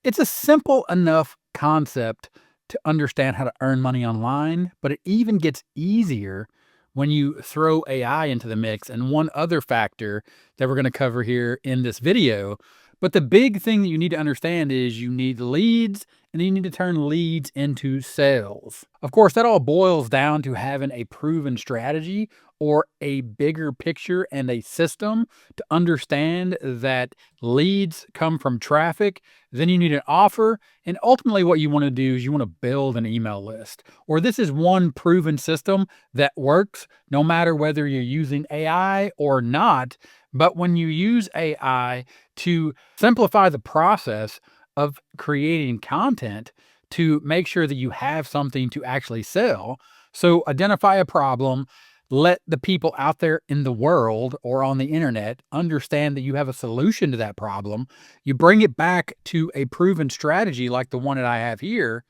It's a simple enough concept to understand how to earn money online, but it even gets easier when you throw AI into the mix and one other factor that we're going to cover here in this video. But the big thing that you need to understand is you need leads and you need to turn leads into sales. Of course, that all boils down to having a proven strategy or a bigger picture and a system to understand that leads come from traffic. Then you need an offer. And ultimately, what you want to do is you want to build an email list. Or this is one proven system that works no matter whether you're using AI or not. But when you use AI to simplify the process of creating content to make sure that you have something to actually sell. So identify a problem, let the people out there in the world or on the internet understand that you have a solution to that problem. You bring it back to a proven strategy like the one that I have here,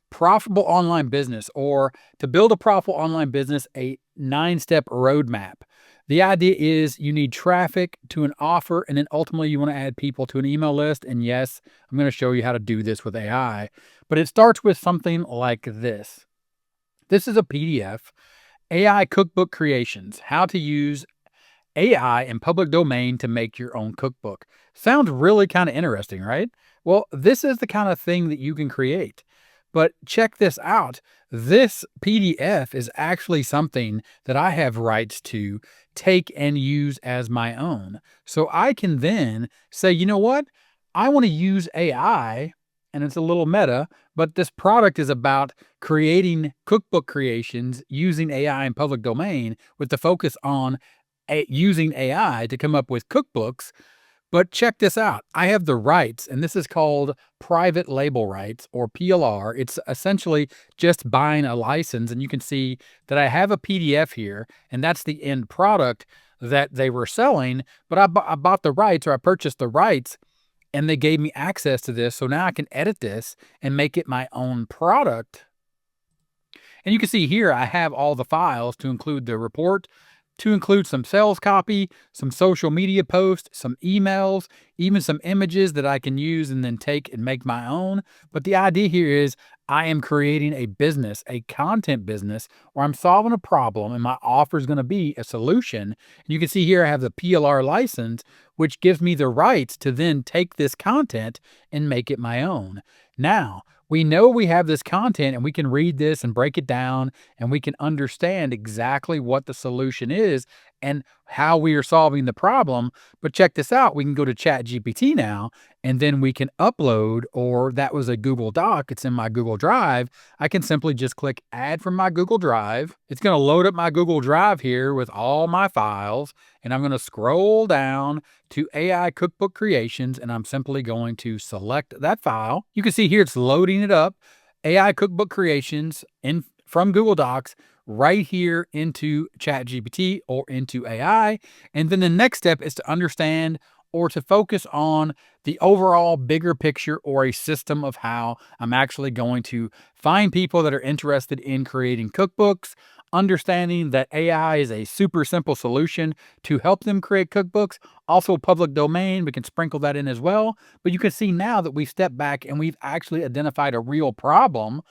profitable online business, or to build a profitable online business, a 9-step roadmap. The idea is you need traffic to an offer, and then ultimately you want to add people to an email list. And yes, I'm going to show you how to do this with AI, but it starts with something like this. This is a PDF, AI Cookbook Creations, how to use AI in public domain to make your own cookbook. Sounds really kind of interesting, right? Well, this is the kind of thing that you can create. But check this out. This PDF is actually something that I have rights to take and use as my own. So I can then say, you know what? I want to use AI, and it's a little meta, but this product is about creating cookbook creations using AI in public domain with the focus on using AI to come up with cookbooks. But check this out. I have the rights, and this is called private label rights or PLR. It's essentially just buying a license, and you can see that I have a PDF here, and that's the end product that they were selling. But I bought the rights, or I purchased the rights, and they gave me access to this. So now I can edit this and make it my own product. And you can see here, I have all the files to include the report, to include some sales copy, some social media posts, some emails, even some images that I can use and then take and make my own. But the idea here is I am creating a business, a content business, where I'm solving a problem and my offer is going to be a solution. And you can see here I have the PLR license, which gives me the rights to then take this content and make it my own. Now, we know we have this content and we can read this and break it down and we can understand exactly what the solution is and how we are solving the problem. But check this out. We can go to ChatGPT now, and then we can upload, or that was a Google Doc. It's in my Google Drive. I can simply just click add from my Google Drive. It's going to load up my Google Drive here with all my files, and I'm going to scroll down to AI Cookbook Creations, and I'm simply going to select that file. You can see here it's loading it up, AI Cookbook Creations from Google Docs right here into ChatGPT or into AI. And then the next step is to understand or to focus on the overall bigger picture or a system of how I'm actually going to find people that are interested in creating cookbooks, understanding that AI is a super simple solution to help them create cookbooks. Also public domain, we can sprinkle that in as well. But you can see now that we've stepped back and we've actually identified a real problem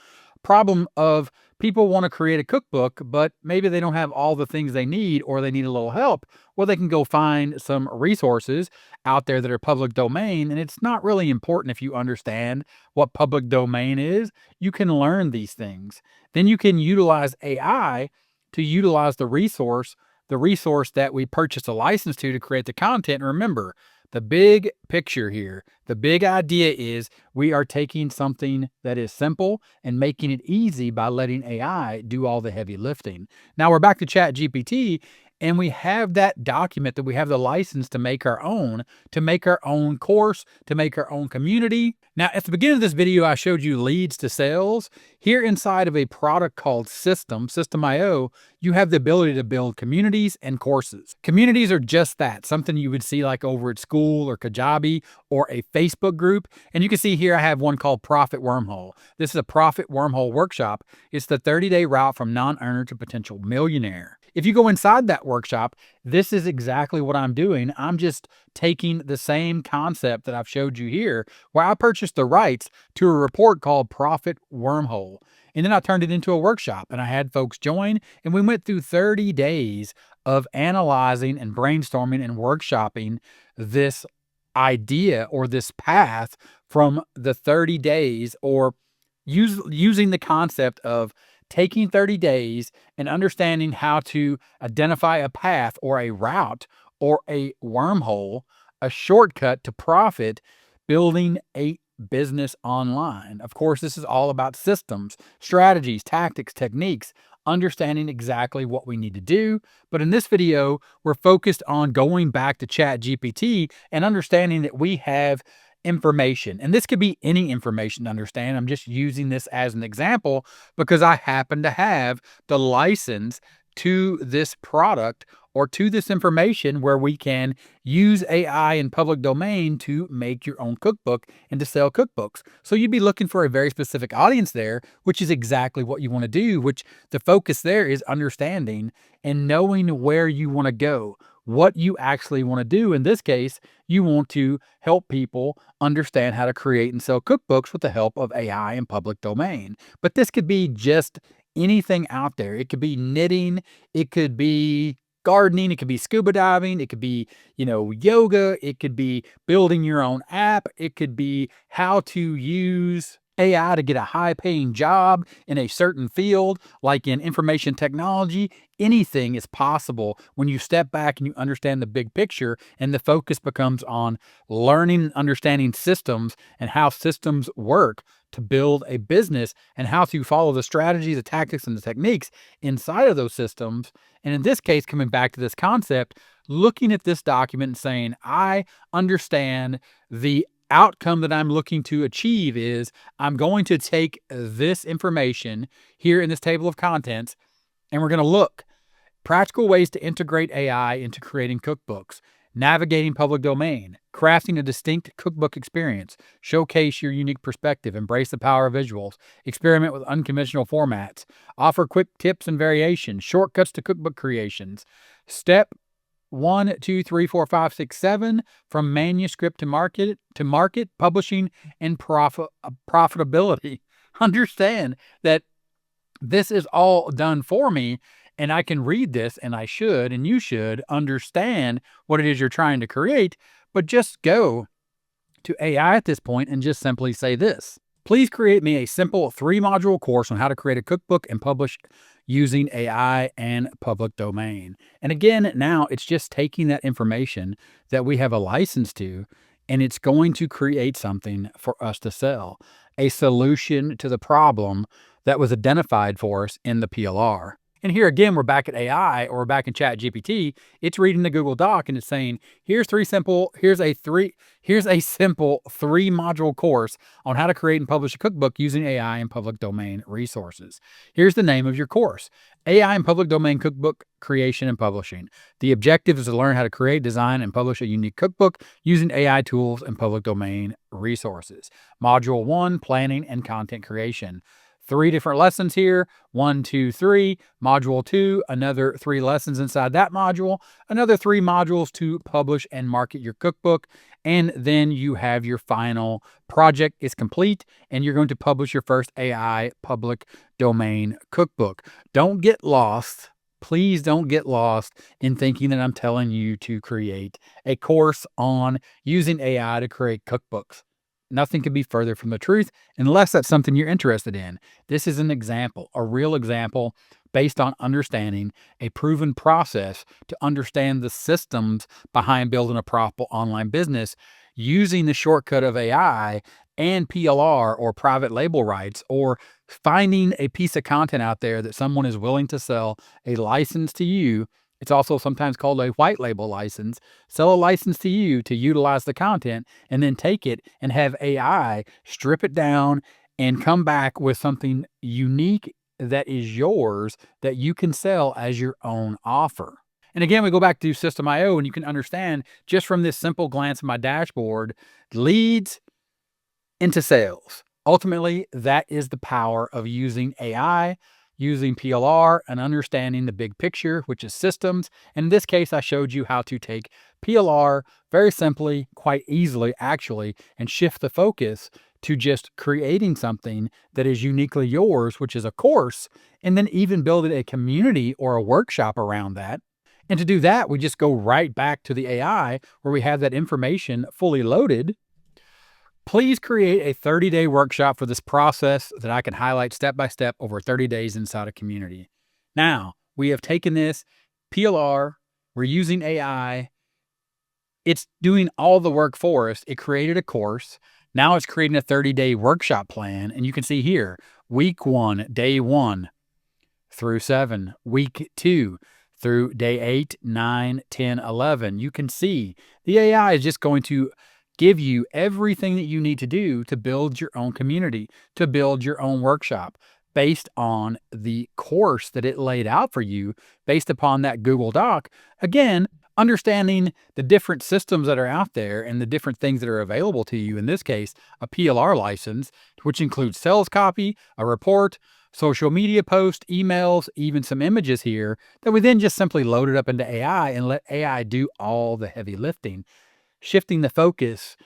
of people want to create a cookbook, but maybe they don't have all the things they need or they need a little help. Well, they can go find some resources out there that are public domain. And it's not really important if you understand what public domain is. You can learn these things. Then you can utilize AI to utilize the resource that we purchased a license to create the content. And remember, the big picture here, the big idea is we are taking something that is simple and making it easy by letting AI do all the heavy lifting. Now we're back to ChatGPT, and we have that document that we have the license to make our own course, to make our own community. Now, at the beginning of this video, I showed you leads to sales. Here inside of a product called System.io, you have the ability to build communities and courses. Communities are just that, something you would see like over at school or Kajabi or a Facebook group. And you can see here I have one called Profit Wormhole. This is a Profit Wormhole workshop. It's the 30-day route from non-earner to potential millionaire. if you go inside that workshop, this is exactly what I'm doing. I'm just taking the same concept that I've showed you here, where I purchased the rights to a report called Profit Wormhole. And then I turned it into a workshop and I had folks join, and we went through 30 days of analyzing and brainstorming and workshopping this idea or this path from the 30 days, or using the concept of taking 30 days and understanding how to identify a path or a route or a wormhole, a shortcut to profit, building a business online. Of course, this is all about systems, strategies, tactics, techniques, understanding exactly what we need to do. But in this video, we're focused on going back to ChatGPT and understanding that we have information. And this could be any information to understand. I'm just using this as an example because I happen to have the license to this product or to this information where we can use AI in public domain to make your own cookbook and to sell cookbooks. So you'd be looking for a very specific audience there, which is exactly what you want to do, which the focus there is understanding and knowing where you want to go, what you actually want to do. In this case, you want to help people understand how to create and sell cookbooks with the help of AI in public domain. But this could be just anything out there. It could be knitting, it could be gardening, it could be scuba diving, it could be, yoga, it could be building your own app, it could be how to use AI to get a high-paying job in a certain field, like in information technology. Anything is possible when you step back and you understand the big picture, and the focus becomes on learning and understanding systems and how systems work to build a business and how to follow the strategies, the tactics, and the techniques inside of those systems. And in this case, coming back to this concept, looking at this document and saying, I understand the outcome that I'm looking to achieve is I'm going to take this information here in this table of contents, and we're going to look practical ways to integrate AI into creating cookbooks, navigating public domain, crafting a distinct cookbook experience, showcase your unique perspective, embrace the power of visuals, experiment with unconventional formats, offer quick tips and variations, shortcuts to cookbook creations. Step 1, 2, 3, 4, 5, 6, 7, from manuscript to market, publishing, and profitability. Understand that this is all done for me, and I can read this, and I should, and you should understand what it is you're trying to create, but just go to AI at this point and just simply say this. Please create me a simple 3-module course on how to create a cookbook and publish using AI and public domain. And again, now it's just taking that information that we have a license to, and it's going to create something for us to sell, a solution to the problem that was identified for us in the PLR. And here again, we're back at AI, or we're back in ChatGPT. It's reading the Google Doc and it's saying, here's a simple 3-module course on how to create and publish a cookbook using AI and public domain resources. Here's the name of your course: AI and public domain cookbook creation and publishing. The objective is to learn how to create, design, and publish a unique cookbook using AI tools and public domain resources. Module 1, planning and content creation. 3 different lessons here, 1, 2, 3. Module 2, another 3 lessons inside that module, another 3 modules to publish and market your cookbook. And then you have your final project is complete, and you're going to publish your first AI public domain cookbook. Don't get lost. Please don't get lost in thinking that I'm telling you to create a course on using AI to create cookbooks. Nothing could be further from the truth, unless that's something you're interested in. This is an example, a real example based on understanding a proven process to understand the systems behind building a profitable online business using the shortcut of AI and PLR, or private label rights, or finding a piece of content out there that someone is willing to sell a license to you. It's also sometimes called a white label license. Sell a license to you to utilize the content, and then take it and have AI strip it down and come back with something unique that is yours that you can sell as your own offer. And again, we go back to System.io, and you can understand just from this simple glance of my dashboard, leads into sales. Ultimately, that is the power of using AI, using PLR and understanding the big picture, which is systems. And in this case, I showed you how to take PLR very simply, quite easily actually, and shift the focus to just creating something that is uniquely yours, which is a course, and then even building a community or a workshop around that. And to do that, we just go right back to the AI where we have that information fully loaded. Please create a 30-day workshop for this process that I can highlight step by step over 30 days inside a community. Now, we have taken this PLR, we're using AI, it's doing all the work for us. It created a course. Now it's creating a 30-day workshop plan. And you can see here, week 1, day 1 through 7, week 2 through day 8, 9, 10, 11. You can see the AI is just going to give you everything that you need to do to build your own community, to build your own workshop based on the course that it laid out for you based upon that Google Doc. Again, understanding the different systems that are out there and the different things that are available to you. In this case, a PLR license, which includes sales copy, a report, social media posts, emails, even some images here that we then just simply load it up into AI and let AI do all the heavy lifting, shifting the focus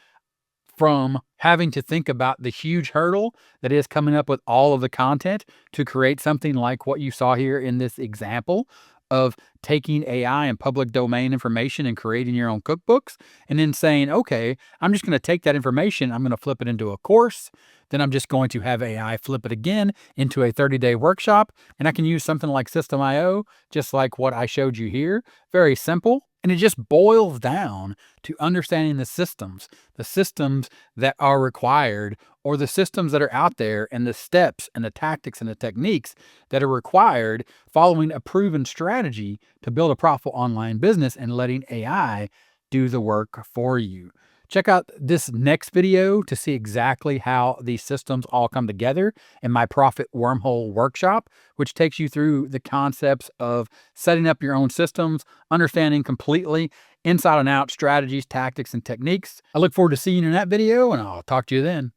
from having to think about the huge hurdle that is coming up with all of the content to create something like what you saw here in this example of taking AI and public domain information and creating your own cookbooks, and then saying, okay, I'm just going to take that information, I'm going to flip it into a course, then I'm just going to have AI flip it again into a 30-day workshop, and I can use something like System.io, just like what I showed you here. Very simple. And it just boils down to understanding the systems that are required, or the systems that are out there, and the steps and the tactics and the techniques that are required, following a proven strategy to build a profitable online business and letting AI do the work for you. Check out this next video to see exactly how these systems all come together in my Profit Wormhole workshop, which takes you through the concepts of setting up your own systems, understanding completely inside and out strategies, tactics, and techniques. I look forward to seeing you in that video, and I'll talk to you then.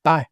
Bye.